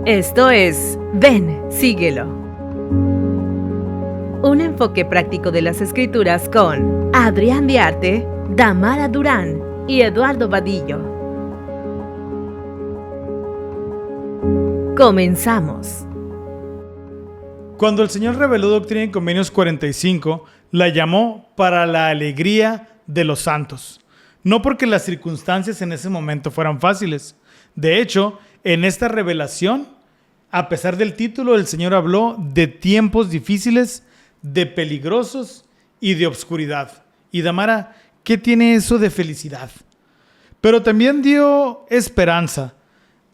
Esto es Ven, síguelo. Un enfoque práctico de las Escrituras con Adrián Diarte, Damara Durán y Eduardo Vadillo. Comenzamos. Cuando el Señor reveló Doctrina y Convenios 45, la llamó para la alegría de los santos. No porque las circunstancias en ese momento fueran fáciles. De hecho, en esta revelación, a pesar del título, el Señor habló de tiempos difíciles, de peligrosos y de obscuridad. Y Damara, ¿qué tiene eso de felicidad? Pero también dio esperanza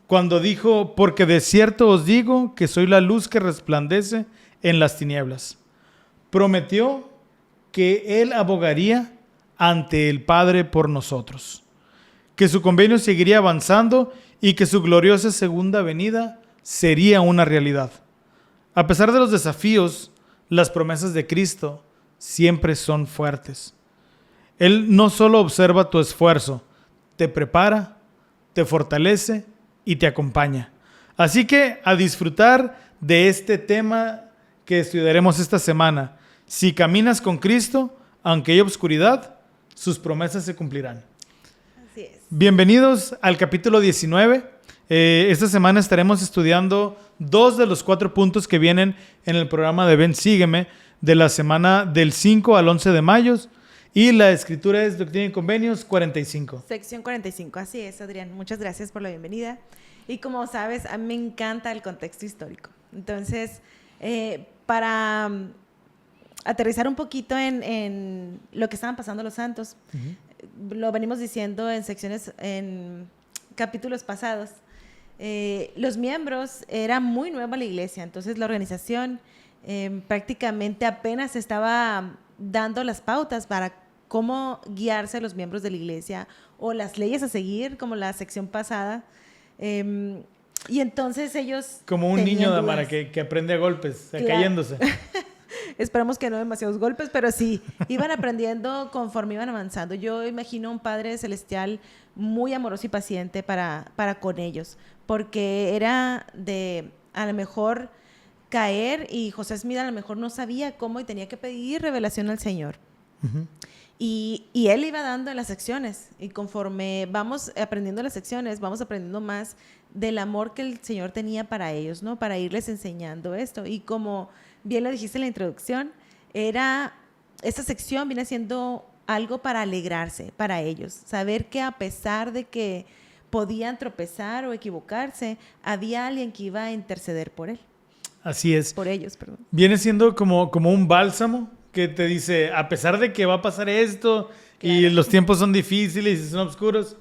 cuando dijo, porque de cierto os digo que soy la luz que resplandece en las tinieblas. Prometió que Él abogaría ante el Padre por nosotros, que su convenio seguiría avanzando y que su gloriosa segunda venida sería una realidad. A pesar de los desafíos, las promesas de Cristo siempre son fuertes. Él no solo observa tu esfuerzo, te prepara, te fortalece y te acompaña. Así que a disfrutar de este tema que estudiaremos esta semana. Si caminas con Cristo, aunque hay obscuridad, sus promesas se cumplirán. Así es. Bienvenidos al capítulo 19. Esta semana estaremos estudiando 2 de los 4 puntos que vienen en el programa de Ven, Sígueme, de la semana del 5 al 11 de mayo. Y la escritura es Doctrina y Convenios 45. Sección 45, así es, Adrián. Muchas gracias por la bienvenida. Y como sabes, a mí me encanta el contexto histórico. Entonces, para aterrizar un poquito en lo que estaban pasando los santos, lo venimos diciendo en capítulos pasados. Los miembros, era muy nueva la iglesia, entonces la organización prácticamente apenas estaba dando las pautas para cómo guiarse los miembros de la iglesia o las leyes a seguir, como la sección pasada. Y entonces ellos... Como un niño, Damara, que aprende a golpes, claro, cayéndose. Esperamos que no demasiados golpes, pero sí, iban aprendiendo conforme iban avanzando. Yo imagino un Padre Celestial muy amoroso y paciente para con ellos, porque era de, a lo mejor, caer, y José Smith a lo mejor no sabía cómo y tenía que pedir revelación al Señor. Uh-huh. Y él iba dando en las secciones, y conforme vamos aprendiendo las secciones, vamos aprendiendo más del amor que el Señor tenía para ellos, ¿no? Para irles enseñando esto. Y como bien lo dijiste en la introducción, esta sección viene siendo algo para alegrarse para ellos, saber que a pesar de que podían tropezar o equivocarse, había alguien que iba a interceder por él. Así es. Por ellos, perdón. Viene siendo como un bálsamo que te dice, a pesar de que va a pasar esto, claro, y los tiempos son difíciles y son oscuros,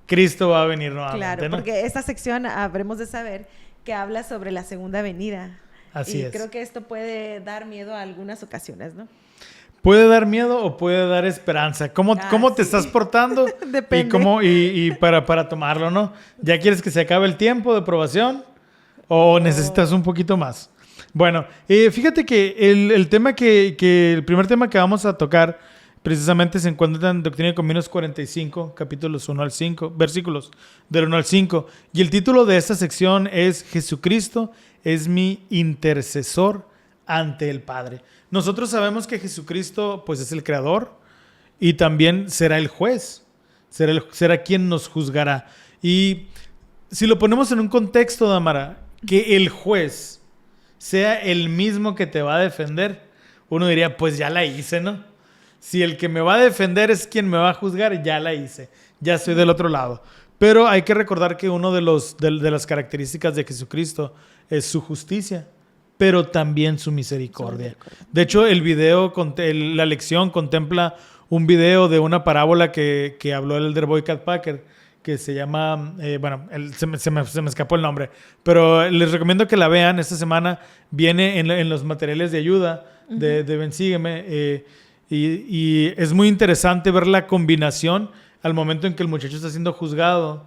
Cristo va a venir nuevamente. Claro, ¿no? porque esta sección habremos de saber que habla sobre la segunda venida. Así es. Y creo que esto puede dar miedo a algunas ocasiones, ¿no? Puede dar miedo o puede dar esperanza. ¿Cómo te estás portando? Depende. Y para tomarlo, ¿no? ¿Ya quieres que se acabe el tiempo de probación? ¿O necesitas un poquito más? Bueno, fíjate que el primer tema que vamos a tocar precisamente se encuentra en Doctrina y Convenios 45, capítulos 1 al 5, versículos del 1 al 5. Y el título de esta sección es Jesucristo es mi intercesor ante el Padre. Nosotros sabemos que Jesucristo pues es el creador y también será el juez, será quien nos juzgará. Y si lo ponemos en un contexto, Damara, que el juez sea el mismo que te va a defender, uno diría, pues ya la hice, ¿no? Si el que me va a defender es quien me va a juzgar, ya la hice, ya estoy del otro lado. Pero hay que recordar que uno de las características de Jesucristo es su justicia, pero también su misericordia. De hecho, la lección contempla un video de una parábola que habló el elder Boycott Packer, que se llama, se me escapó el nombre, pero les recomiendo que la vean. Esta semana viene en los materiales de ayuda de Ven, Sígueme, y es muy interesante ver la combinación al momento en que el muchacho está siendo juzgado,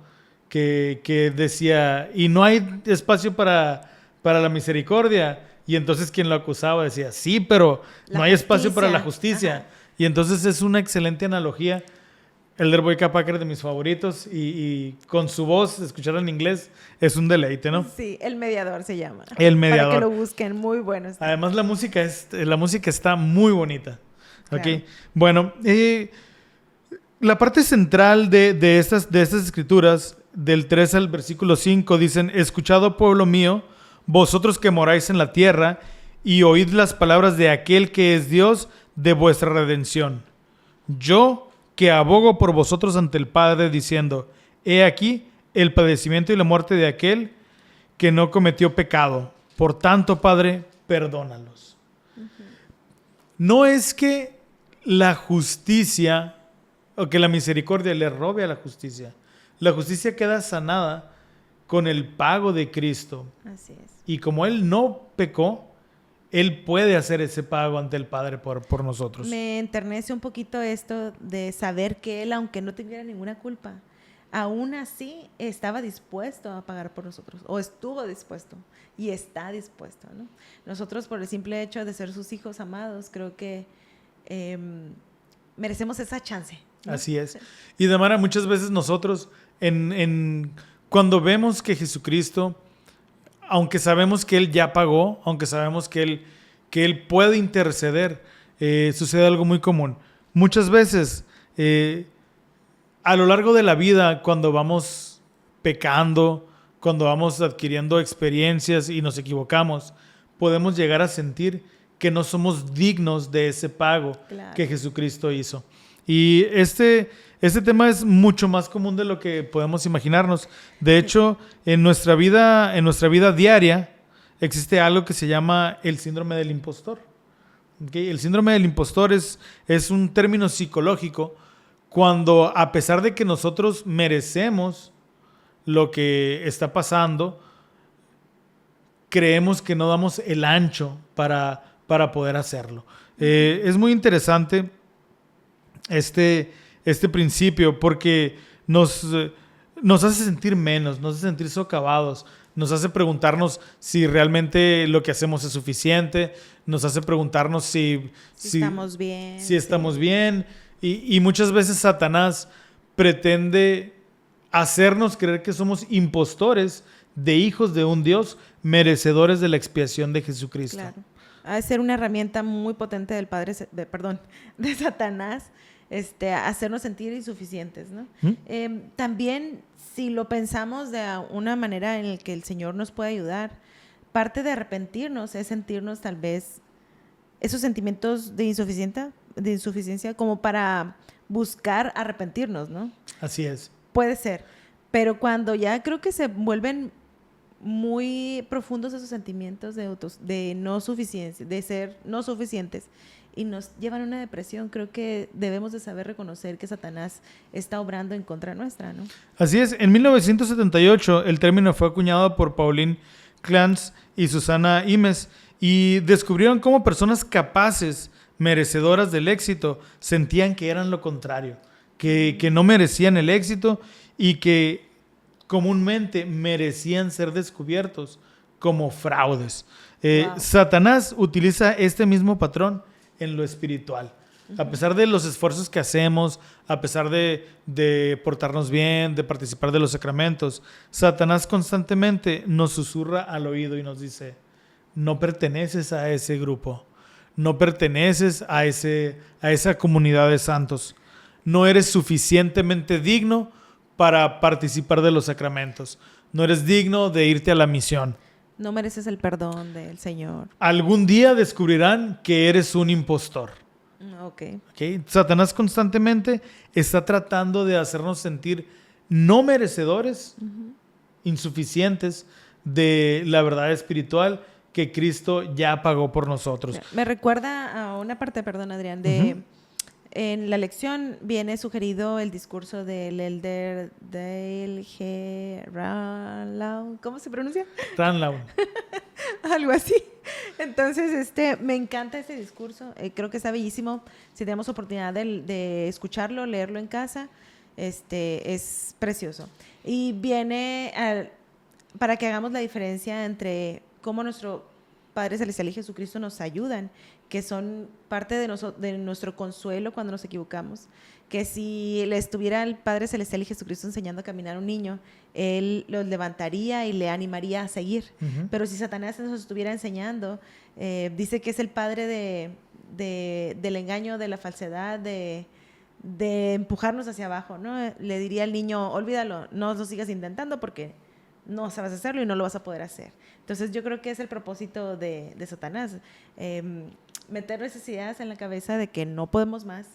que decía, y no hay espacio para la misericordia. Y entonces quien lo acusaba decía, sí, pero no hay espacio para la justicia. Ajá. Y entonces es una excelente analogía Elder Boy Capacker de mis favoritos y con su voz, escucharla en inglés es un deleite, ¿no? Sí, El Mediador se llama. El Mediador. Para que lo busquen, muy bueno está. Además la música está muy bonita. Claro. ¿Ok? Bueno, la parte central de estas escrituras, del 3 al versículo 5, dicen: escuchad, pueblo mío, vosotros que moráis en la tierra, y oíd las palabras de aquel que es Dios de vuestra redención. Yo que abogo por vosotros ante el Padre, diciendo: he aquí el padecimiento y la muerte de aquel que no cometió pecado. Por tanto, Padre, perdónalos. No es que la justicia o que la misericordia le robe a la justicia. La justicia queda sanada con el pago de Cristo. Así es. Y como Él no pecó, Él puede hacer ese pago ante el Padre por nosotros. Me enternece un poquito esto de saber que Él, aunque no tuviera ninguna culpa, aún así estaba dispuesto a pagar por nosotros, o estuvo dispuesto y está dispuesto, ¿no? Nosotros, por el simple hecho de ser sus hijos amados, creo que merecemos esa chance, ¿no? Así es. Y Damara, muchas veces nosotros, cuando vemos que Jesucristo, aunque sabemos que Él ya pagó, aunque sabemos que Él puede interceder, sucede algo muy común. Muchas veces, a lo largo de la vida, cuando vamos pecando, cuando vamos adquiriendo experiencias y nos equivocamos, podemos llegar a sentir que no somos dignos de ese pago Claro. que Jesucristo hizo. Y este tema es mucho más común de lo que podemos imaginarnos. De hecho, en nuestra vida diaria existe algo que se llama el síndrome del impostor. ¿Okay? El síndrome del impostor es un término psicológico cuando, a pesar de que nosotros merecemos lo que está pasando, creemos que no damos el ancho para poder hacerlo. Es muy interesante este principio porque nos hace sentir menos, nos hace sentir socavados, nos hace preguntarnos si realmente lo que hacemos es suficiente, nos hace preguntarnos si estamos bien. Si estamos bien. Y muchas veces Satanás pretende hacernos creer que somos impostores de hijos de un Dios, merecedores de la expiación de Jesucristo. Claro. Ha de ser una herramienta muy potente de Satanás, hacernos sentir insuficientes, ¿no? También, si lo pensamos de una manera en la que el Señor nos puede ayudar, parte de arrepentirnos es sentirnos tal vez esos sentimientos de insuficiencia como para buscar arrepentirnos, ¿no? Así es. Puede ser, pero cuando ya creo que se vuelven muy profundos esos sentimientos de no suficiencia, de ser no suficientes, y nos llevan a una depresión, creo que debemos de saber reconocer que Satanás está obrando en contra nuestra, ¿no? Así es. En 1978 el término fue acuñado por Pauline Clance y Susana Imes y descubrieron cómo personas capaces, merecedoras del éxito, sentían que eran lo contrario, que no merecían el éxito y que comúnmente merecían ser descubiertos como fraudes. Wow. Satanás utiliza este mismo patrón en lo espiritual. A pesar de los esfuerzos que hacemos, a pesar de portarnos bien, de participar de los sacramentos, Satanás constantemente nos susurra al oído y nos dice: no perteneces a ese grupo, no perteneces a esa comunidad de santos, no eres suficientemente digno para participar de los sacramentos, no eres digno de irte a la misión. No mereces el perdón del Señor. Algún día descubrirán que eres un impostor. Okay. ¿Okay? Satanás constantemente está tratando de hacernos sentir no merecedores, insuficientes de la verdad espiritual que Cristo ya pagó por nosotros. Me recuerda a una parte, perdón, Adrián, en la lección viene sugerido el discurso del Elder Dale G. Ranlau, ¿cómo se pronuncia? Ranlau. Algo así. Entonces, me encanta ese discurso. Creo que está bellísimo. Si tenemos oportunidad de escucharlo, leerlo en casa, es precioso. Y viene para que hagamos la diferencia entre cómo nuestro Padre Celestial y Jesucristo nos ayudan, que son parte de nuestro consuelo cuando nos equivocamos. Que si le estuviera el Padre Celestial y Jesucristo enseñando a caminar a un niño, Él los levantaría y le animaría a seguir. Ujú. Pero si Satanás nos estuviera enseñando, dice que es el padre del engaño, de la falsedad, de empujarnos hacia abajo, ¿no? Le diría al niño, olvídalo, no lo sigas intentando porque no sabes hacerlo y no lo vas a poder hacer. Entonces yo creo que es el propósito de Satanás, meter esas ideas en la cabeza de que no podemos más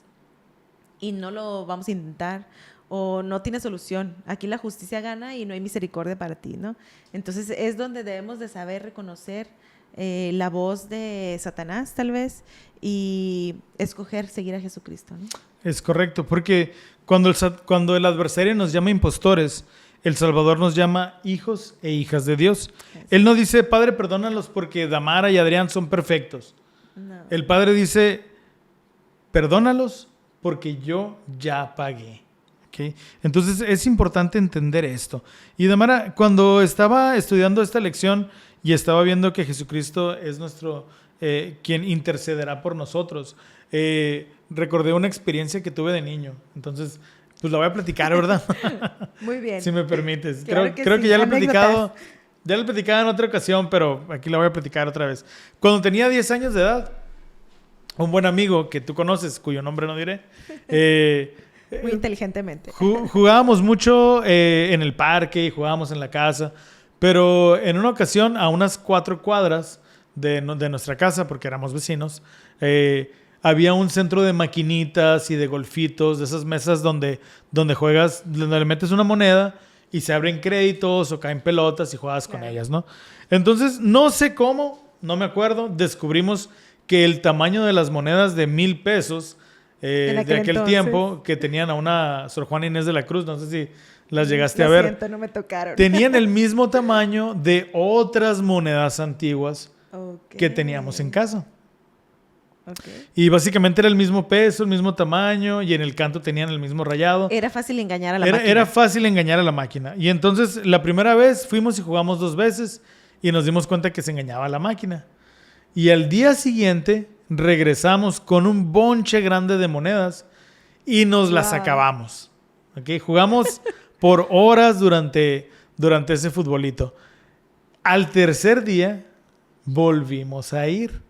y no lo vamos a intentar o no tiene solución. Aquí la justicia gana y no hay misericordia para ti, ¿no? Entonces es donde debemos de saber reconocer la voz de Satanás, tal vez, y escoger seguir a Jesucristo, ¿no? Es correcto, porque cuando el adversario nos llama impostores, el Salvador nos llama hijos e hijas de Dios. Él no dice, Padre, perdónalos porque Damara y Adrián son perfectos. No. El Padre dice, perdónalos porque yo ya pagué. ¿Okay? Entonces es importante entender esto. Y Damara, cuando estaba estudiando esta lección y estaba viendo que Jesucristo es nuestro, quien intercederá por nosotros, recordé una experiencia que tuve de niño. Entonces, pues la voy a platicar, ¿verdad? Muy bien. Si me permites. Claro Creo sí. que ya lo he Anécdotas. platicado. Ya lo he platicado en otra ocasión, pero aquí la voy a platicar otra vez. Cuando tenía 10 años de edad, un buen amigo que tú conoces, cuyo nombre no diré, Muy inteligentemente. jugábamos mucho en el parque y jugábamos en la casa, pero en una ocasión, a unas 4 cuadras de nuestra casa, porque éramos vecinos, había un centro de maquinitas y de golfitos, de esas mesas donde juegas, donde le metes una moneda y se abren créditos o caen pelotas y juegas con Claro. ellas, ¿no? Entonces, no sé cómo, no me acuerdo, descubrimos que el tamaño de las monedas de 1,000 pesos En de aquel aquel entonces. tiempo, que tenían a una Sor Juana Inés de la Cruz, no sé si las llegaste Lo a ver, siento, no me tocaron. tenían el mismo tamaño de otras monedas antiguas Ok. que teníamos en casa. Ok. Y básicamente era el mismo peso, el mismo tamaño, y en el canto tenían el mismo rayado. Era fácil engañar a la Era, máquina. era fácil engañar a la máquina. Y entonces la primera vez fuimos y jugamos 2 veces y nos dimos cuenta que se engañaba a la máquina. Y al día siguiente regresamos con un bonche grande de monedas y nos las Wow. acabamos. ¿Ok? Jugamos por horas durante ese futbolito. Al tercer día volvimos a ir.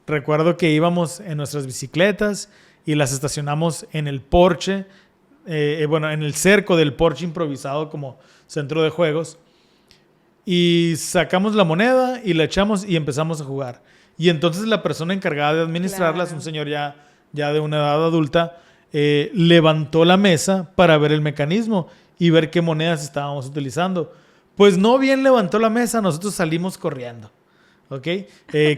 Recuerdo que íbamos en nuestras bicicletas y las estacionamos en el porche, en el cerco del porche improvisado como centro de juegos. Y sacamos la moneda y la echamos y empezamos a jugar. Y entonces la persona encargada de administrarlas, Claro. un señor ya de una edad adulta, levantó la mesa para ver el mecanismo y ver qué monedas estábamos utilizando. Pues no bien levantó la mesa, nosotros salimos corriendo. ¿Ok?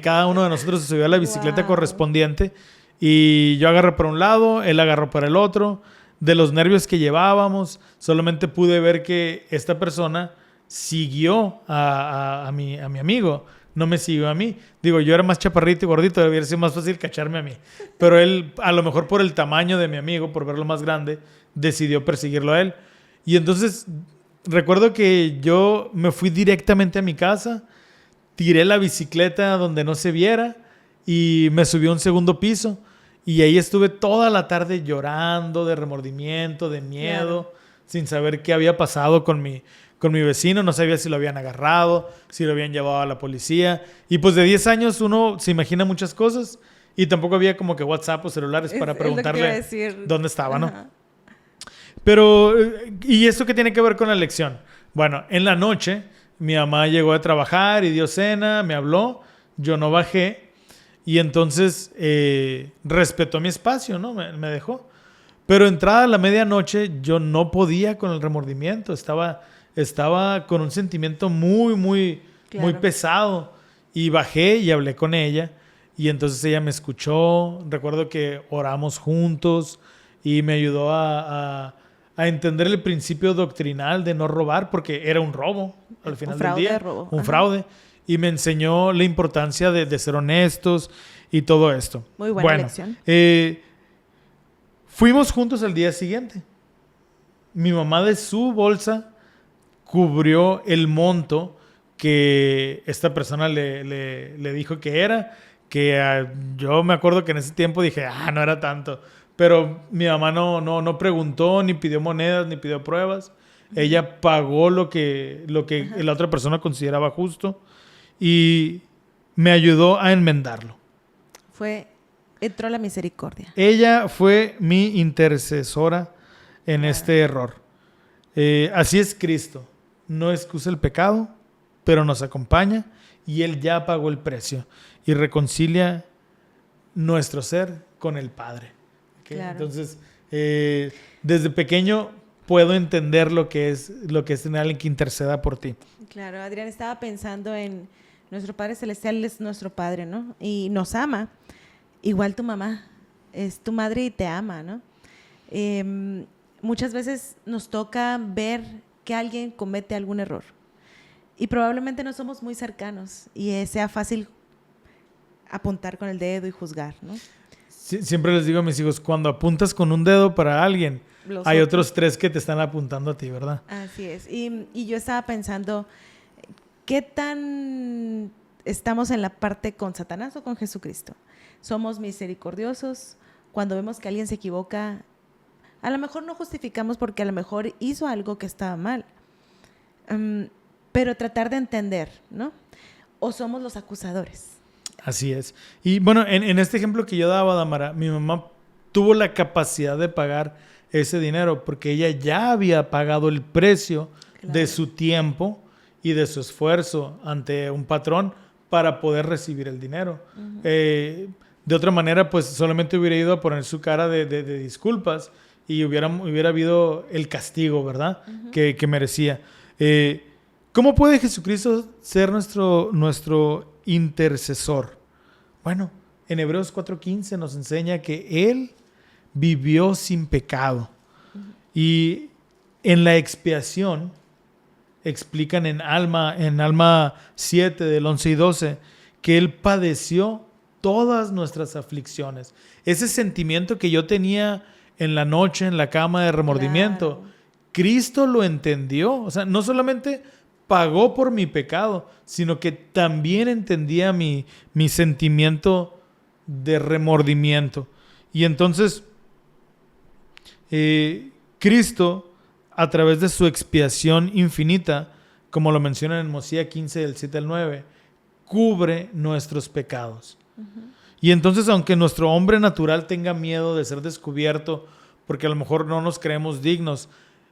Cada uno de nosotros se subió a la bicicleta Wow. correspondiente y yo agarré por un lado, él agarró por el otro. De los nervios que llevábamos, solamente pude ver que esta persona siguió a mi amigo, no me siguió a mí. Digo, yo era más chaparrito y gordito, debería ser más fácil cacharme a mí. Pero él, a lo mejor por el tamaño de mi amigo, por verlo más grande, decidió perseguirlo a él. Y entonces recuerdo que yo me fui directamente a mi casa, tiré la bicicleta donde no se viera y me subí a un segundo piso. Y ahí estuve toda la tarde llorando de remordimiento, de miedo, sin saber qué había pasado con mi vecino. No sabía si lo habían agarrado, si lo habían llevado a la policía. Y pues de 10 años uno se imagina muchas cosas y tampoco había como que WhatsApp o celulares para Es lo que te iba a preguntarle decir. dónde estaba, ¿no? Ajá. Pero, ¿y esto qué tiene que ver con la lección? Bueno, en la noche mi mamá llegó a trabajar y dio cena, me habló, yo no bajé y entonces respetó mi espacio, ¿no? Me dejó. Pero entrada la medianoche yo no podía con el remordimiento, estaba con un sentimiento muy, muy, muy Claro. pesado y bajé y hablé con ella y entonces ella me escuchó, recuerdo que oramos juntos y me ayudó a entender el principio doctrinal de no robar, porque era un robo al final fraude, del día. robo. Un Ajá. fraude. Y me enseñó la importancia de ser honestos y todo esto. Muy buena lección. Fuimos juntos al día siguiente. Mi mamá de su bolsa cubrió el monto que esta persona le dijo que era, que yo me acuerdo que en ese tiempo dije, no era tanto, pero mi mamá no preguntó, ni pidió monedas, ni pidió pruebas. Ella pagó lo que la otra persona consideraba justo y me ayudó a enmendarlo. Entró la misericordia. Ella fue mi intercesora en este error. Así es Cristo. No excusa el pecado, pero nos acompaña y Él ya pagó el precio y reconcilia nuestro ser con el Padre. ¿Okay? Claro. Entonces, desde pequeño puedo entender lo que es tener a alguien que interceda por ti. Claro, Adrián, estaba pensando en nuestro Padre Celestial es nuestro Padre, ¿no? Y nos ama. Igual tu mamá es tu madre y te ama, ¿no? Muchas veces nos toca ver que alguien comete algún error y probablemente no somos muy cercanos y sea fácil apuntar con el dedo y juzgar, ¿no? Siempre les digo a mis hijos, cuando apuntas con un dedo para alguien, hay otros 3 que te están apuntando a ti, ¿verdad? Así es. Y yo estaba pensando, ¿qué tan estamos en la parte con Satanás o con Jesucristo? Somos misericordiosos. Cuando vemos que alguien se equivoca, a lo mejor no justificamos porque a lo mejor hizo algo que estaba mal. Pero tratar de entender, ¿no? O somos los acusadores. Así es. Y bueno, en este ejemplo que yo daba, Damara, mi mamá tuvo la capacidad de pagar ese dinero porque ella ya había pagado el precio de su tiempo y de su esfuerzo ante un patrón para poder recibir el dinero. Uh-huh. De otra manera, pues solamente hubiera ido a poner su cara de disculpas y hubiera habido el castigo, ¿verdad? Uh-huh. que merecía. ¿Cómo puede Jesucristo ser nuestro intercesor? Bueno, en Hebreos 4:15 nos enseña que Él vivió sin pecado. Uh-huh. Y en la expiación, explican en Alma 7 del 11 y 12, que Él padeció todas nuestras aflicciones. Ese sentimiento que yo tenía en la noche, en la cama de remordimiento, claro, Cristo lo entendió. O sea, no solamente pagó por mi pecado, sino que también entendía mi sentimiento de remordimiento. Y entonces, Cristo, a través de su expiación infinita, como lo menciona en Mosía 15, del 7 al 9, cubre nuestros pecados. Uh-huh. Y entonces, aunque nuestro hombre natural tenga miedo de ser descubierto, porque a lo mejor no nos creemos dignos,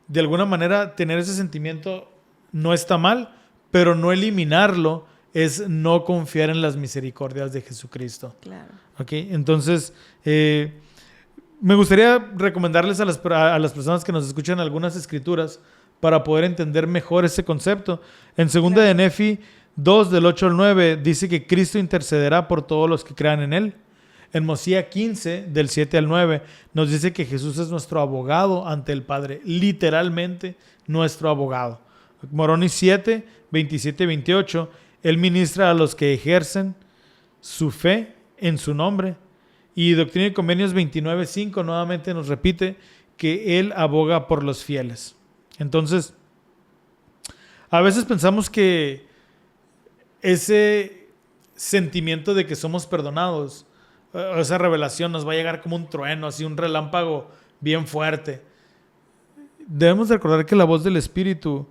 de alguna manera tener ese sentimiento no está mal, pero no eliminarlo es no confiar en las misericordias de Jesucristo. Claro. ¿Okay? Entonces, me gustaría recomendarles a las personas que nos escuchan algunas escrituras para poder entender mejor ese concepto. En 2 de Nefi 2, del 8 al 9, dice que Cristo intercederá por todos los que crean en Él. En Mosía 15, del 7 al 9, nos dice que Jesús es nuestro abogado ante el Padre, literalmente nuestro abogado. Moroni 7, 27 y 28, Él ministra a los que ejercen su fe en su nombre. Y Doctrina y Convenios 29, 5 nuevamente nos repite que Él aboga por los fieles. Entonces, a veces pensamos que ese sentimiento de que somos perdonados, esa revelación nos va a llegar como un trueno, así un relámpago bien fuerte. Debemos recordar que la voz del Espíritu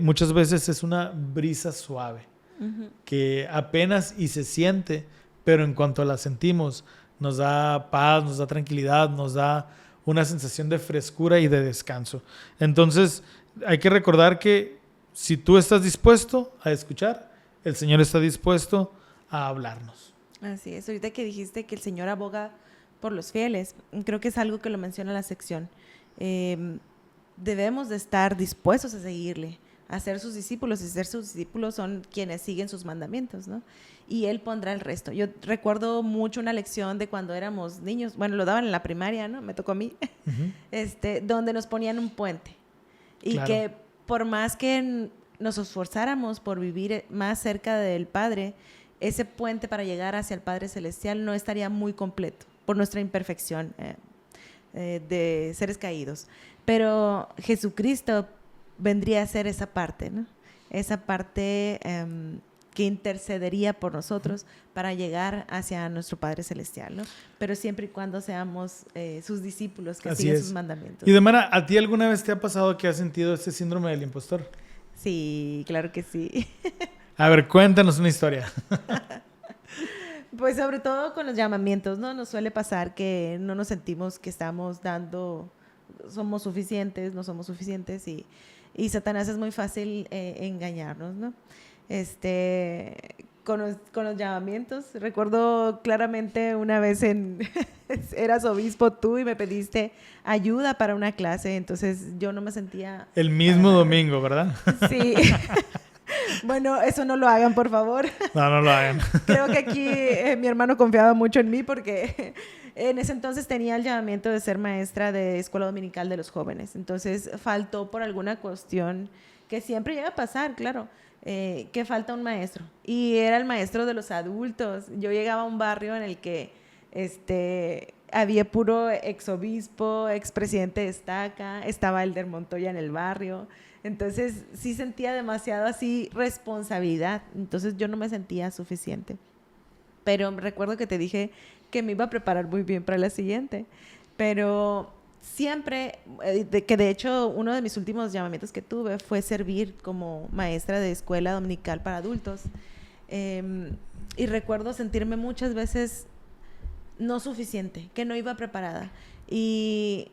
muchas veces es una brisa suave, uh-huh, que apenas y se siente, pero en cuanto la sentimos, nos da paz, nos da tranquilidad, nos da una sensación de frescura y de descanso. Entonces, hay que recordar que si tú estás dispuesto a escuchar, el Señor está dispuesto a hablarnos. Así es. Ahorita que dijiste que el Señor aboga por los fieles, creo que es algo que lo menciona la sección. Debemos de estar dispuestos a seguirle, a ser sus discípulos, y ser sus discípulos son quienes siguen sus mandamientos, ¿no? Y Él pondrá el resto. Yo recuerdo mucho una lección de cuando éramos niños, bueno, lo daban en la primaria, ¿no? Me tocó a mí, uh-huh, donde nos ponían un puente. Y claro, que por más que nos esforzáramos por vivir más cerca del Padre, ese puente para llegar hacia el Padre Celestial no estaría muy completo por nuestra imperfección de seres caídos. Pero Jesucristo vendría a ser esa parte, ¿no? esa parte que intercedería por nosotros para llegar hacia nuestro Padre Celestial, ¿no? Pero siempre y cuando seamos sus discípulos, que Así sigan es. sus mandamientos. Y Damara, ¿a ti alguna vez te ha pasado que has sentido este síndrome del impostor? Sí, claro que sí. A ver, cuéntanos una historia. Pues sobre todo con los llamamientos, ¿no? Nos suele pasar que no nos sentimos que estamos dando, somos suficientes, no somos suficientes y Satanás es muy fácil engañarnos, ¿no? Con los llamamientos, recuerdo claramente una vez eras obispo tú y me pediste ayuda para una clase, entonces yo no me sentía... El mismo domingo, ¿verdad? Sí. Bueno, eso no lo hagan, por favor. No, no lo hagan. Creo que aquí mi hermano confiaba mucho en mí porque en ese entonces tenía el llamamiento de ser maestra de escuela dominical de los jóvenes. Entonces faltó por alguna cuestión que siempre llega a pasar, claro, que falta un maestro. Y era el maestro de los adultos. Yo llegaba a un barrio en el que había puro exobispo, expresidente de estaca, estaba Elder Montoya en el barrio. Entonces sí sentía demasiado así responsabilidad, entonces yo no me sentía suficiente. Pero recuerdo que te dije que me iba a preparar muy bien para la siguiente, pero siempre, que de hecho uno de mis últimos llamamientos que tuve fue servir como maestra de escuela dominical para adultos. Y recuerdo sentirme muchas veces no suficiente, que no iba preparada. Y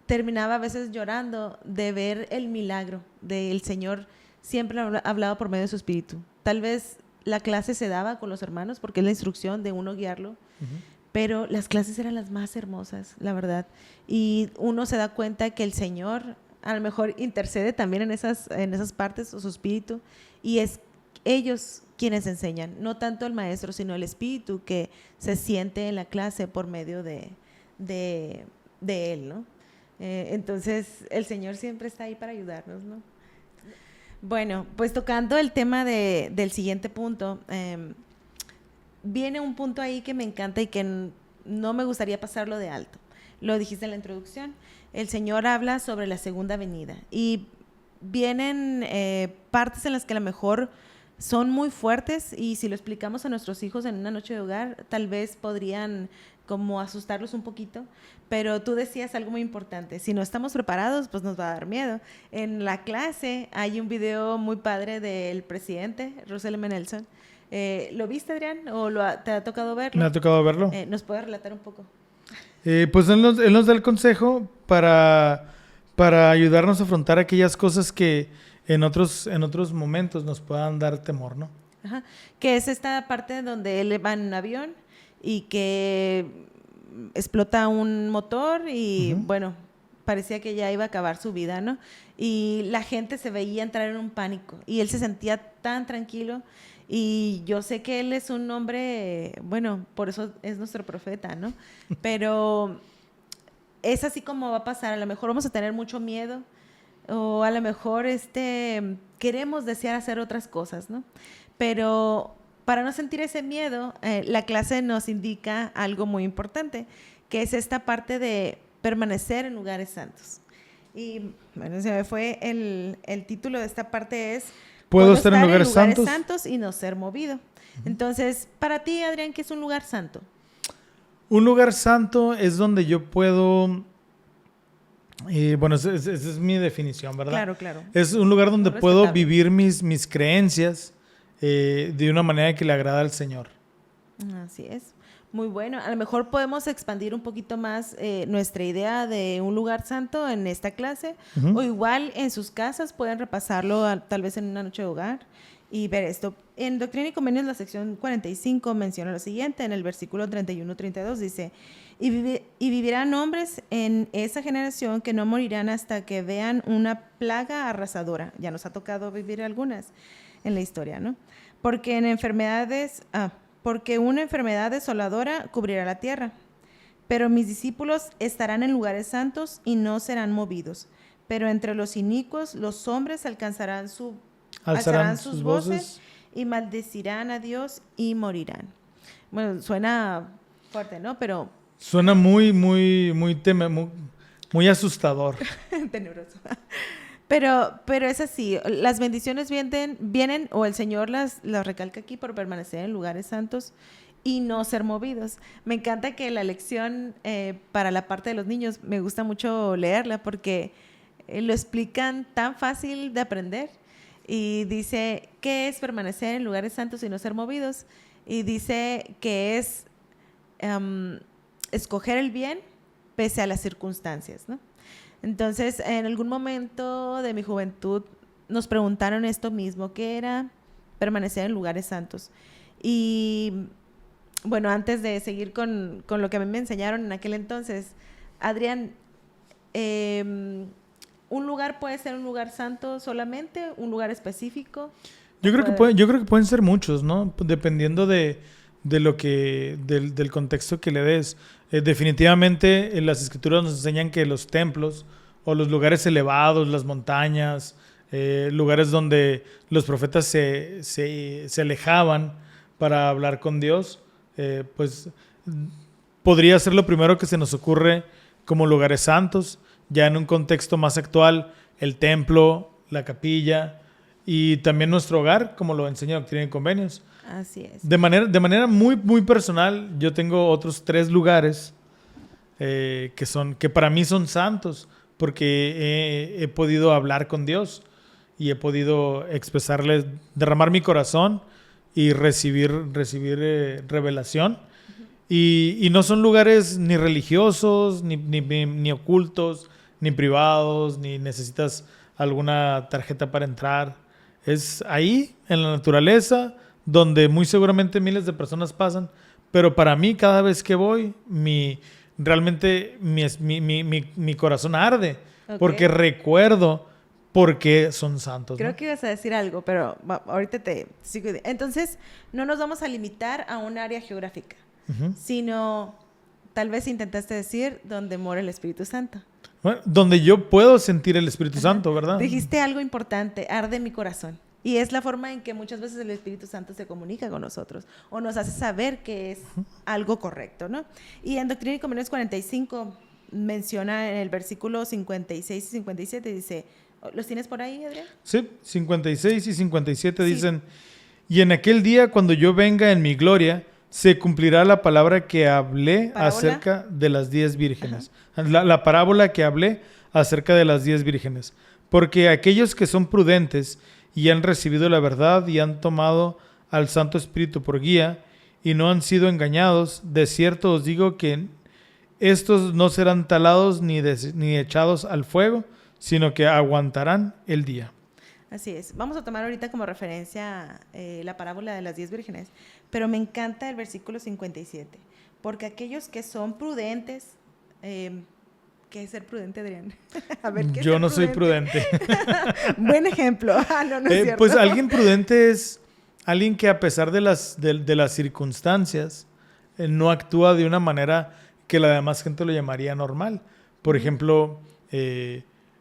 terminaba a veces llorando de ver el milagro del Señor siempre hablado por medio de su Espíritu. Tal vez la clase se daba con los hermanos porque es la instrucción de uno guiarlo, pero las clases eran las más hermosas, la verdad. Y uno se da cuenta que el Señor a lo mejor intercede también en esas partes, o su Espíritu, y es ellos quienes enseñan, no tanto el maestro, sino el Espíritu que se siente en la clase por medio de Él, ¿no? Entonces, el Señor siempre está ahí para ayudarnos, ¿no? Bueno, pues tocando el tema del siguiente punto, viene un punto ahí que me encanta y que no me gustaría pasarlo de alto. Lo dijiste en la introducción. El Señor habla sobre la segunda venida y vienen partes en las que a lo mejor son muy fuertes y si lo explicamos a nuestros hijos en una noche de hogar, tal vez podrían como asustarlos un poquito, pero tú decías algo muy importante, si no estamos preparados, pues nos va a dar miedo. En la clase hay un video muy padre del presidente, Russell M. Nelson. ¿Lo viste, Adrián? ¿O te ha tocado verlo? Me ha tocado verlo. ¿Nos puedes relatar un poco? Pues él nos da el consejo para ayudarnos a afrontar aquellas cosas que en otros momentos nos puedan dar temor, ¿no? Ajá. Que es esta parte donde él va en un avión y que explota un motor y bueno, parecía que ya iba a acabar su vida, ¿no? Y la gente se veía entrar en un pánico y él se sentía tan tranquilo y yo sé que él es un hombre, bueno, por eso es nuestro profeta, ¿no? Pero es así como va a pasar, a lo mejor vamos a tener mucho miedo o a lo mejor queremos desear hacer otras cosas, ¿no? Pero para no sentir ese miedo, la clase nos indica algo muy importante, que es esta parte de permanecer en lugares santos. Y bueno, se me fue el título de esta parte es ¿Puedo estar en lugares santos y no ser movido? Entonces, para ti, Adrián, ¿qué es un lugar santo? Un lugar santo es donde yo puedo... bueno, esa es mi definición, ¿verdad? Claro, claro. Es un lugar donde Muy puedo respetable. vivir mis creencias de una manera que le agrada al Señor. Así es. Muy bueno. A lo mejor podemos expandir un poquito más nuestra idea de un lugar santo en esta clase, o igual en sus casas pueden repasarlo tal vez en una noche de hogar y ver esto. En Doctrina y Convenios, la sección 45 menciona lo siguiente, en el versículo 31-32 dice: y vivirán hombres en esa generación que no morirán hasta que vean una plaga arrasadora. Ya nos ha tocado vivir algunas en la historia, ¿no? Porque una enfermedad desoladora cubrirá la tierra. Pero mis discípulos estarán en lugares santos y no serán movidos. Pero entre los inicuos, los hombres alzarán sus voces y maldecirán a Dios y morirán. Bueno, suena fuerte, ¿no? Pero Suena muy asustador. tenebroso. Pero es así, las bendiciones vienen o el Señor las recalca aquí por permanecer en lugares santos y no ser movidos. Me encanta que la lección para la parte de los niños, me gusta mucho leerla porque lo explican tan fácil de aprender. Y dice, ¿qué es permanecer en lugares santos y no ser movidos? Y dice que es escoger el bien pese a las circunstancias, ¿no? Entonces, en algún momento de mi juventud nos preguntaron esto mismo, ¿qué era permanecer en lugares santos? Y bueno, antes de seguir con lo que a mí me enseñaron en aquel entonces, Adrián, ¿un lugar puede ser un lugar santo solamente? ¿Un lugar específico? Yo creo que pueden ser muchos, ¿no? Dependiendo del contexto que le des. Definitivamente las escrituras nos enseñan que los templos o los lugares elevados, las montañas, lugares donde los profetas se alejaban para hablar con Dios, pues podría ser lo primero que se nos ocurre como lugares santos. Ya en un contexto más actual, el templo, la capilla y también nuestro hogar, como lo enseña Doctrina y Convenios. Así es. De manera muy, muy personal, yo tengo otros 3 lugares que para mí son santos, porque he podido hablar con Dios y he podido expresarle, derramar mi corazón y recibir revelación. Y no son lugares ni religiosos, ni ocultos, ni privados, ni necesitas alguna tarjeta para entrar. Es ahí, en la naturaleza, donde muy seguramente miles de personas pasan, pero para mí cada vez que voy, realmente mi corazón arde, Okay. porque recuerdo por qué son santos, Creo ¿no? que ibas a decir algo, pero ahorita te sigo. Entonces, no nos vamos a limitar a un área geográfica, Uh-huh. sino tal vez intentaste decir donde mora el Espíritu Santo. Bueno, donde yo puedo sentir el Espíritu Santo, ¿verdad? Dijiste algo importante, arde mi corazón. Y es la forma en que muchas veces el Espíritu Santo se comunica con nosotros o nos hace saber que es algo correcto, ¿no? Y en Doctrina y Convenios 45 menciona en el versículo 56 y 57, dice, ¿los tienes por ahí, Adrián? Sí, 56 y 57 Sí. dicen, y en aquel día cuando yo venga en mi gloria, se cumplirá la palabra que hablé ¿Parábola? acerca de las 10 vírgenes. La parábola que hablé acerca de las 10 vírgenes. Porque aquellos que son prudentes y han recibido la verdad y han tomado al Santo Espíritu por guía y no han sido engañados, de cierto os digo que estos no serán talados ni echados al fuego, sino que aguantarán el día. Así es. Vamos a tomar ahorita como referencia la parábola de las 10 vírgenes, pero me encanta el versículo 57, porque aquellos que son prudentes, ¿qué es ser prudente, Adrián? A ver, ¿qué es Yo ser no soy prudente. Buen ejemplo. No es cierto. Pues alguien prudente es alguien que a pesar de las circunstancias no actúa de una manera que la demás gente lo llamaría normal. Por ejemplo,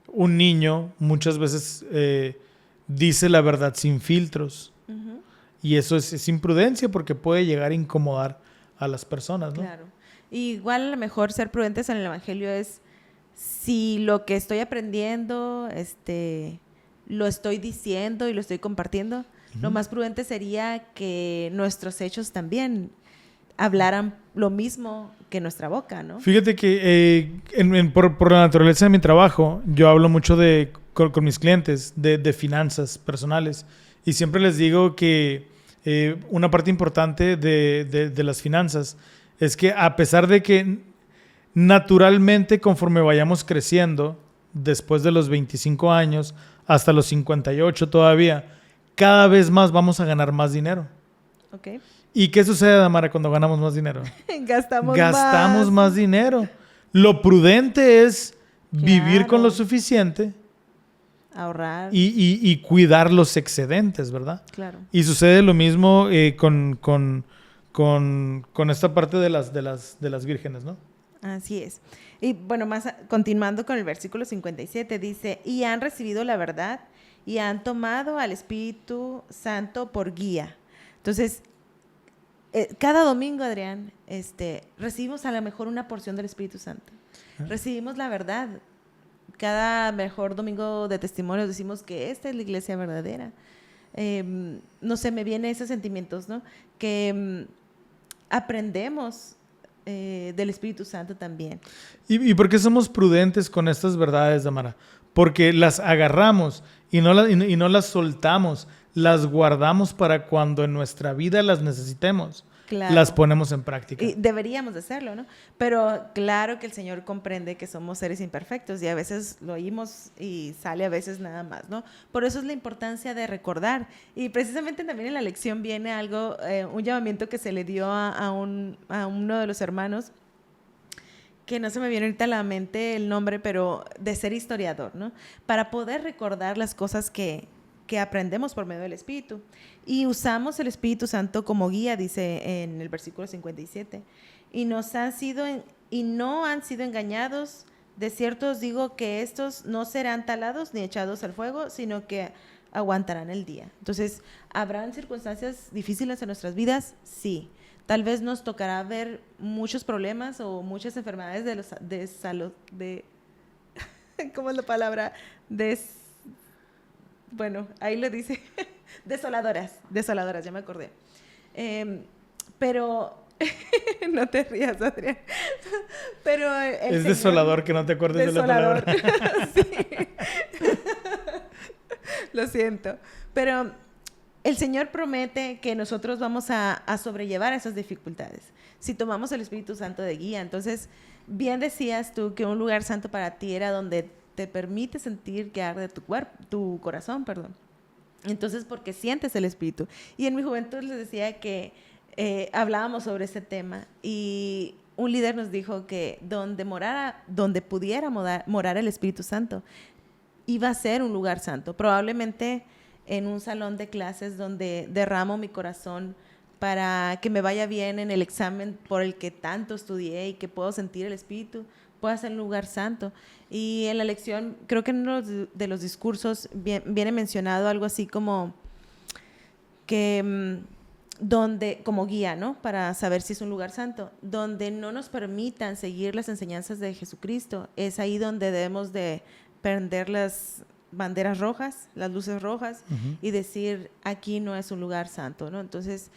un niño muchas veces dice la verdad sin filtros. Uh-huh. Y eso es imprudencia porque puede llegar a incomodar a las personas, ¿no? Claro. Y igual a lo mejor ser prudentes en el Evangelio es si lo que estoy aprendiendo, lo estoy diciendo y lo estoy compartiendo, Uh-huh. lo más prudente sería que nuestros hechos también hablaran lo mismo que nuestra boca, ¿no? Fíjate que por la naturaleza de mi trabajo, yo hablo mucho con mis clientes de finanzas personales y siempre les digo que una parte importante de las finanzas es que a pesar de que naturalmente conforme vayamos creciendo, después de los 25 años hasta los 58 todavía, cada vez más vamos a ganar más dinero. Okay. ¿Y qué sucede, Damara, cuando ganamos más dinero? Gastamos más dinero. Lo prudente es vivir con lo suficiente ahorrar y cuidar los excedentes, ¿verdad? Claro. Y sucede lo mismo con esta parte de las vírgenes, ¿no? Así es. Y bueno, continuando con el versículo 57, dice, y han recibido la verdad y han tomado al Espíritu Santo por guía. Entonces, cada domingo, recibimos a lo mejor una porción del Espíritu Santo. Recibimos la verdad cada mejor domingo de testimonios decimos que esta es la iglesia verdadera. No sé, me vienen esos sentimientos, ¿no? Que aprendemos del Espíritu Santo también. ¿Y por qué somos prudentes con estas verdades, Damara? Porque las agarramos y no las soltamos, las guardamos para cuando en nuestra vida las necesitemos. Claro. Las ponemos en práctica. Y deberíamos de hacerlo, ¿no? Pero claro que el Señor comprende que somos seres imperfectos y a veces lo oímos y sale a veces nada más, ¿no? Por eso es la importancia de recordar. Y precisamente también en la lección viene algo, un llamamiento que se le dio a uno de los hermanos, que no se me viene ahorita a la mente el nombre, pero de ser historiador, ¿no? Para poder recordar las cosas que aprendemos por medio del Espíritu. Y usamos el Espíritu Santo como guía, dice en el versículo 57. Y no han sido engañados. De cierto os digo que estos no serán talados ni echados al fuego, sino que aguantarán el día. Entonces, ¿habrán circunstancias difíciles en nuestras vidas? Sí. Tal vez nos tocará ver muchos problemas o muchas enfermedades de salud, ¿cómo es la palabra? Bueno, ahí lo dice, desoladoras, ya me acordé. Pero, no te rías, Adrián. Pero es desolador que no te acuerdes de la palabra. Sí. Lo siento. Pero el Señor promete que nosotros vamos a sobrellevar esas dificultades. Si tomamos el Espíritu Santo de guía. Entonces, bien decías tú que un lugar santo para ti era donde te permite sentir que arde tu corazón, perdón. Entonces, porque sientes el Espíritu. Y en mi juventud les decía que hablábamos sobre este tema y un líder nos dijo que donde pudiera morar el Espíritu Santo, iba a ser un lugar santo. Probablemente en un salón de clases donde derramo mi corazón para que me vaya bien en el examen por el que tanto estudié y que puedo sentir el Espíritu, pueda ser un lugar santo. Y en la lección, creo que en uno de los discursos viene mencionado algo así como que como guía, ¿no? Para saber si es un lugar santo, donde no nos permitan seguir las enseñanzas de Jesucristo, es ahí donde debemos de prender las banderas rojas, las luces rojas, y decir, aquí no es un lugar santo, ¿no? Entonces,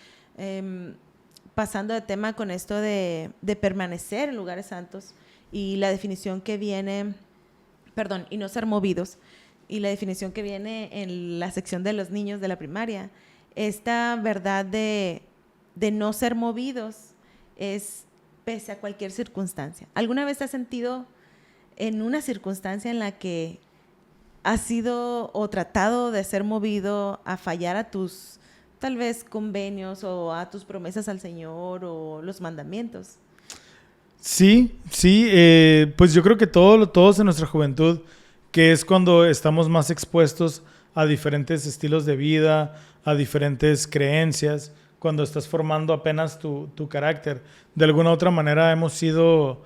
pasando de tema con esto de permanecer en lugares santos, y la definición que viene, y no ser movidos, y la definición que viene en la sección de los niños de la primaria, esta verdad de no ser movidos es pese a cualquier circunstancia. ¿Alguna vez te has sentido en una circunstancia en la que has sido o tratado de ser movido a fallar a tus, tal vez, convenios o a tus promesas al Señor o los mandamientos? Sí, pues yo creo que todos en nuestra juventud, que es cuando estamos más expuestos a diferentes estilos de vida, a diferentes creencias, cuando estás formando apenas tu carácter. De alguna u otra manera hemos sido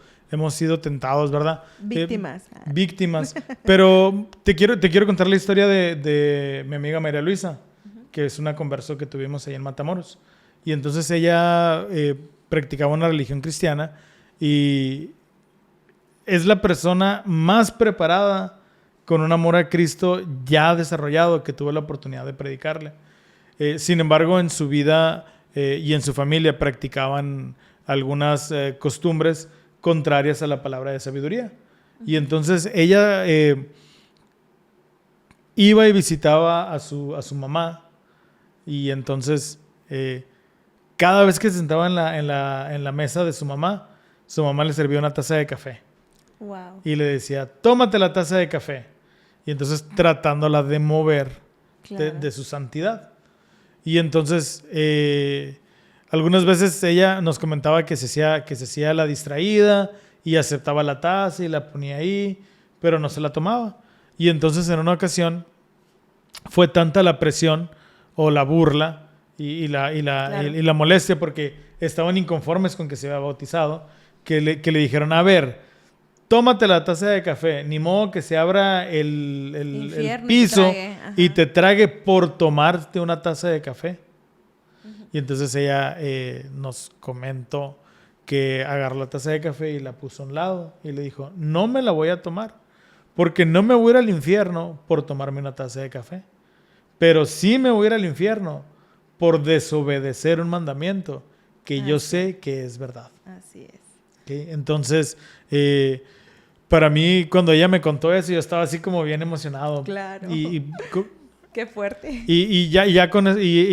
tentados, ¿verdad? Víctimas. Pero te quiero contar la historia de mi amiga María Luisa, que es una converso que tuvimos ahí en Matamoros. Y entonces ella practicaba una religión cristiana y es la persona más preparada con un amor a Cristo ya desarrollado que tuve la oportunidad de predicarle. Sin embargo, en su vida y en su familia practicaban algunas costumbres contrarias a la palabra de sabiduría. Y entonces ella iba y visitaba a su mamá, y entonces cada vez que se sentaba en la mesa de su mamá le servía una taza de café. Wow. Y le decía, tómate la taza de café. Y entonces tratándola de mover de su santidad. Y entonces algunas veces ella nos comentaba que se hacía la distraída y aceptaba la taza y la ponía ahí, pero no se la tomaba. Y entonces en una ocasión fue tanta la presión o la burla y la molestia, porque estaban inconformes con que se había bautizado, que le dijeron, a ver, tómate la taza de café, ni modo que se abra el piso y te trague por tomarte una taza de café. Y entonces ella nos comentó que agarró la taza de café y la puso a un lado y le dijo, no me la voy a tomar Porque no me voy a ir al infierno por tomarme una taza de café. Pero sí me voy a ir al infierno por desobedecer un mandamiento que yo sé que es verdad. Así es. ¿Okay? Entonces, para mí, cuando ella me contó eso, yo estaba así como bien emocionado. Claro. Qué fuerte. Y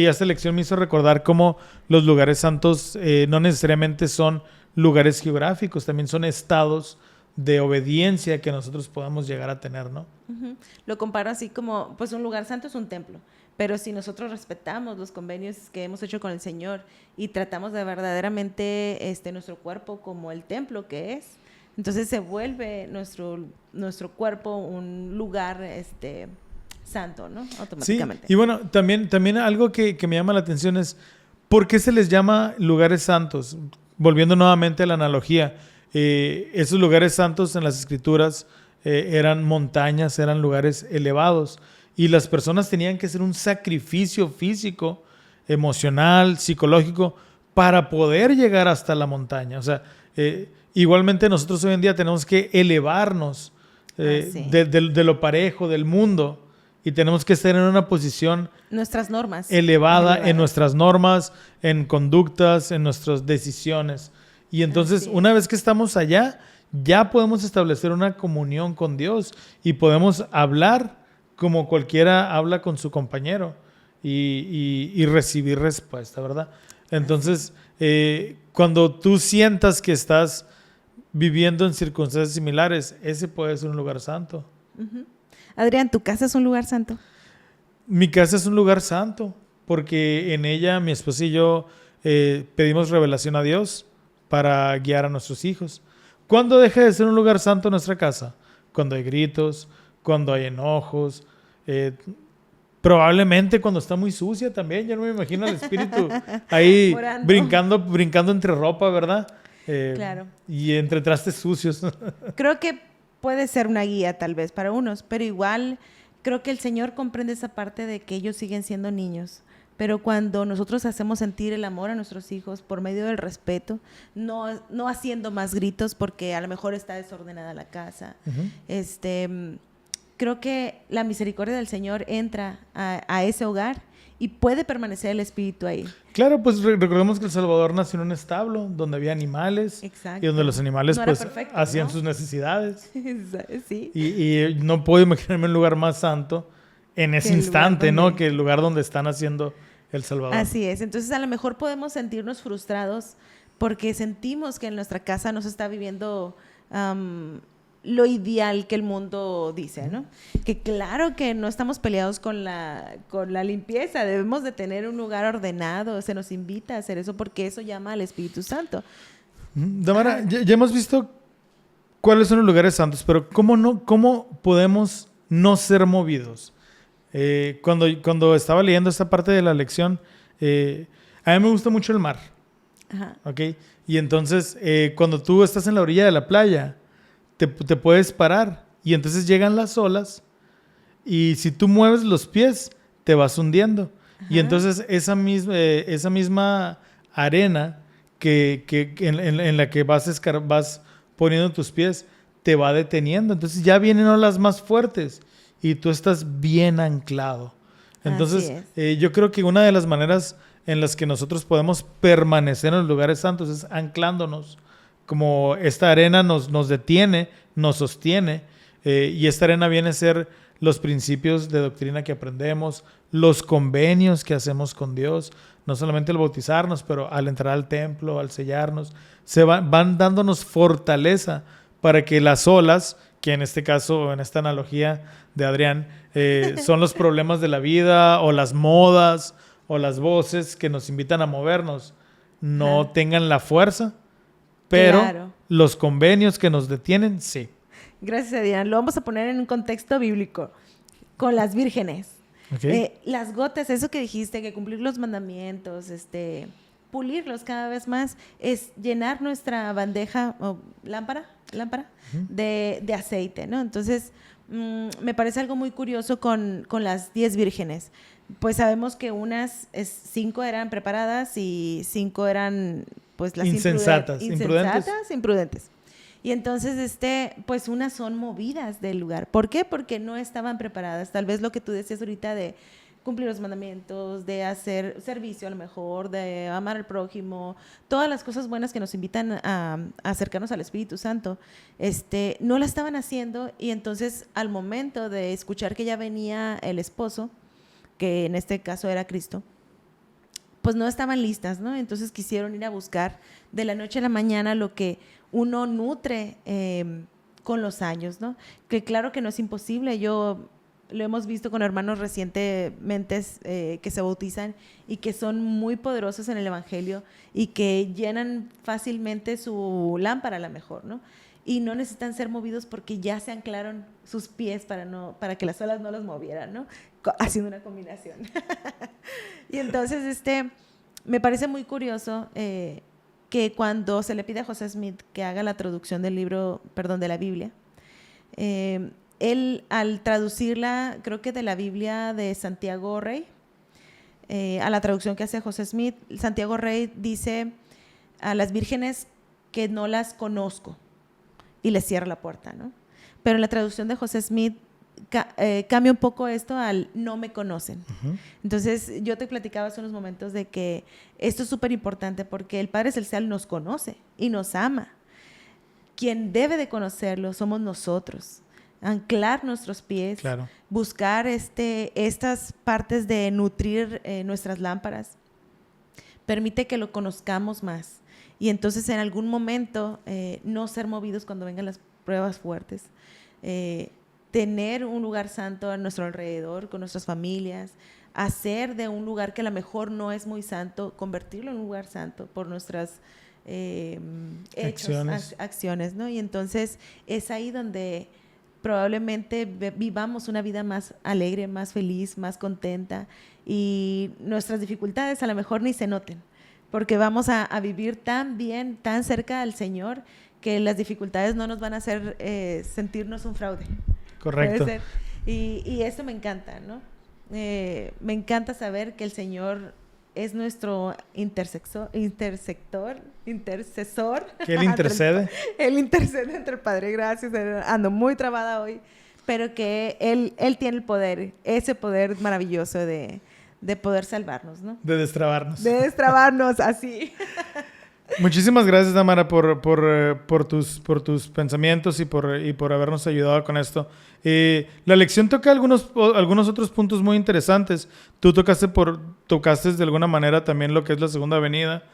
esta lección me hizo recordar cómo los lugares santos no necesariamente son lugares geográficos, también son estados de obediencia que nosotros podamos llegar a tener, ¿no? Uh-huh. Lo comparo así como, pues un lugar santo es un templo, pero si nosotros respetamos los convenios que hemos hecho con el Señor y tratamos de verdaderamente nuestro cuerpo como el templo que es, entonces se vuelve nuestro cuerpo un lugar santo, ¿no? Automáticamente. Sí, y bueno, también algo que me llama la atención es ¿por qué se les llama lugares santos? Volviendo nuevamente a la analogía, esos lugares santos en las Escrituras eran montañas, eran lugares elevados y las personas tenían que hacer un sacrificio físico, emocional, psicológico para poder llegar hasta la montaña. O sea, igualmente nosotros hoy en día tenemos que elevarnos de lo parejo, del mundo, y tenemos que estar en una posición nuestras normas elevada en nuestras normas, en conductas, en nuestras decisiones. Y entonces, una vez que estamos allá, ya podemos establecer una comunión con Dios y podemos hablar como cualquiera habla con su compañero y recibir respuesta, ¿verdad? Entonces, cuando tú sientas que estás viviendo en circunstancias similares, ese puede ser un lugar santo. Uh-huh. Adrián, ¿tu casa es un lugar santo? Mi casa es un lugar santo porque en ella mi esposa y yo pedimos revelación a Dios para guiar a nuestros hijos. ¿Cuándo deja de ser un lugar santo nuestra casa? Cuando hay gritos, cuando hay enojos, probablemente cuando está muy sucia también. Yo no me imagino al espíritu ahí brincando entre ropa, ¿verdad? Claro. Y entre trastes sucios. Creo que puede ser una guía tal vez para unos, pero igual creo que el Señor comprende esa parte de que ellos siguen siendo niños. Pero cuando nosotros hacemos sentir el amor a nuestros hijos por medio del respeto, no haciendo más gritos porque a lo mejor está desordenada la casa, uh-huh. Creo que la misericordia del Señor entra a ese hogar y puede permanecer el espíritu ahí. Claro, pues recordemos que El Salvador nació en un establo donde había animales. Exacto. Y donde los animales no pues perfecto, hacían ¿no? sus necesidades. Sí. Y no puedo imaginarme un lugar más santo en ese instante, ¿no? Que el lugar donde están haciendo El Salvador. Así es. Entonces a lo mejor podemos sentirnos frustrados porque sentimos que en nuestra casa no se está viviendo lo ideal que el mundo dice, ¿no? Que claro que no estamos peleados con la limpieza, debemos de tener un lugar ordenado, se nos invita a hacer eso porque eso llama al Espíritu Santo. Damara, ya hemos visto cuáles son los lugares santos, pero ¿cómo podemos no ser movidos? Cuando estaba leyendo esta parte de la lección, a mí me gusta mucho el mar. Ajá. ¿Okay? Y entonces, cuando tú estás en la orilla de la playa, te puedes parar y entonces llegan las olas y si tú mueves los pies, te vas hundiendo. Ajá. Y entonces esa misma arena en la que vas poniendo tus pies, te va deteniendo. Entonces ya vienen olas más fuertes y tú estás bien anclado. Entonces, yo creo que una de las maneras en las que nosotros podemos permanecer en los lugares santos es anclándonos. Como esta arena nos detiene, nos sostiene, y esta arena viene a ser los principios de doctrina que aprendemos, los convenios que hacemos con Dios, no solamente al bautizarnos, pero al entrar al templo, al sellarnos, van dándonos fortaleza para que las olas, que en este caso, en esta analogía de Adrián, son los problemas de la vida o las modas o las voces que nos invitan a movernos, no tengan la fuerza, pero los convenios que nos detienen, sí. Gracias, Adrián. Lo vamos a poner en un contexto bíblico, con las vírgenes. Okay. Las gotas, eso que dijiste, que cumplir los mandamientos, pulirlos cada vez más, es llenar nuestra bandeja o lámpara uh-huh. de aceite, ¿no? Entonces, me parece algo muy curioso con las 10 vírgenes. Pues sabemos que 5 eran preparadas y 5 eran pues las insensatas, imprudentes. Y entonces, pues unas son movidas del lugar. ¿Por qué? Porque no estaban preparadas. Tal vez lo que tú decías ahorita de cumplir los mandamientos, de hacer servicio a lo mejor, de amar al prójimo, todas las cosas buenas que nos invitan a acercarnos al Espíritu Santo, no la estaban haciendo, y entonces al momento de escuchar que ya venía el esposo, que en este caso era Cristo, pues no estaban listas, ¿no? Entonces quisieron ir a buscar de la noche a la mañana lo que uno nutre con los años, ¿no? Que claro que no es imposible. Lo hemos visto con hermanos recientemente que se bautizan y que son muy poderosos en el Evangelio y que llenan fácilmente su lámpara a lo mejor, ¿no? Y no necesitan ser movidos porque ya se anclaron sus pies para que las olas no los movieran, ¿no? Haciendo una combinación. Y entonces me parece muy curioso que cuando se le pide a José Smith que haga la traducción de la Biblia, él, al traducirla, creo que de la Biblia de Santiago Rey, a la traducción que hace José Smith, Santiago Rey dice a las vírgenes que no las conozco, y les cierra la puerta, ¿no? Pero en la traducción de José Smith cambia un poco esto al no me conocen. Uh-huh. Entonces, yo te platicaba hace unos momentos de que esto es súper importante porque el Padre Celestial nos conoce y nos ama. Quien debe de conocerlo somos nosotros. Anclar nuestros pies, claro. Buscar estas partes de nutrir nuestras lámparas, permite que lo conozcamos más y entonces en algún momento no ser movidos cuando vengan las pruebas fuertes, tener un lugar santo a nuestro alrededor, con nuestras familias, hacer de un lugar que a lo mejor no es muy santo, convertirlo en un lugar santo por nuestras acciones, ¿no? Y entonces es ahí donde probablemente vivamos una vida más alegre, más feliz, más contenta y nuestras dificultades a lo mejor ni se noten, porque vamos a vivir tan bien, tan cerca al Señor, que las dificultades no nos van a hacer sentirnos un fraude. Correcto. Puede ser. Y eso me encanta, ¿no? Me encanta saber que el Señor es nuestro intercesor. Que Él intercede. Él intercede entre el Padre, gracias. Ando muy trabada hoy, pero que Él tiene el poder, ese poder maravilloso de poder salvarnos, ¿no? De destrabarnos. De destrabarnos, así. Muchísimas gracias, Damara, por tus pensamientos y por habernos ayudado con esto. La lección toca algunos otros puntos muy interesantes. Tú tocaste de alguna manera también lo que es la segunda venida.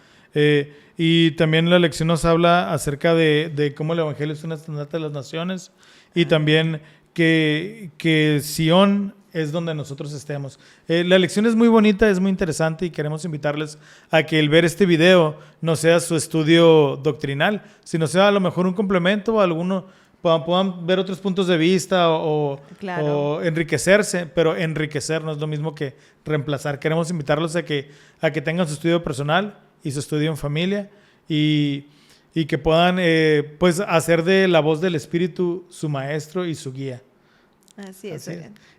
Y también la lección nos habla acerca de cómo el Evangelio es un estandarte de las naciones. Y también que Sion es donde nosotros estemos. La lección es muy bonita, es muy interesante y queremos invitarles a que el ver este video no sea su estudio doctrinal, sino sea a lo mejor un complemento o alguno puedan ver otros puntos de vista claro. o enriquecerse, pero enriquecer no es lo mismo que reemplazar. Queremos invitarlos a que tengan su estudio personal y su estudio en familia y que puedan pues hacer de la voz del Espíritu su maestro y su guía. Así es.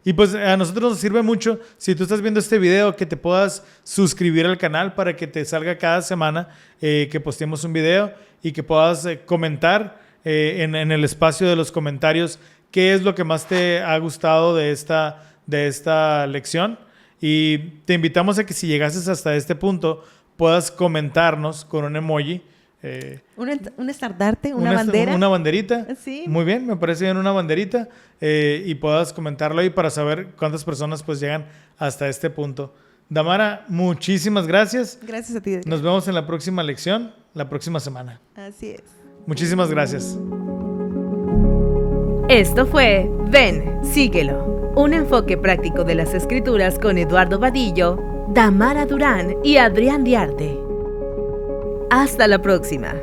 Y pues a nosotros nos sirve mucho, si tú estás viendo este video, que te puedas suscribir al canal para que te salga cada semana que posteemos un video y que puedas comentar en el espacio de los comentarios qué es lo que más te ha gustado de esta lección. Y te invitamos a que si llegases hasta este punto puedas comentarnos con un emoji. Un estandarte, una bandera. Una banderita. Sí. Muy bien, me parece bien una banderita. Y puedas comentarlo ahí para saber cuántas personas pues llegan hasta este punto. Damara, muchísimas gracias. Gracias a ti. Nos vemos en la próxima lección, la próxima semana. Así es. Muchísimas gracias. Esto fue Ven, síguelo. Un enfoque práctico de las Escrituras con Eduardo Vadillo, Damara Durán y Adrián Diarte. Hasta la próxima.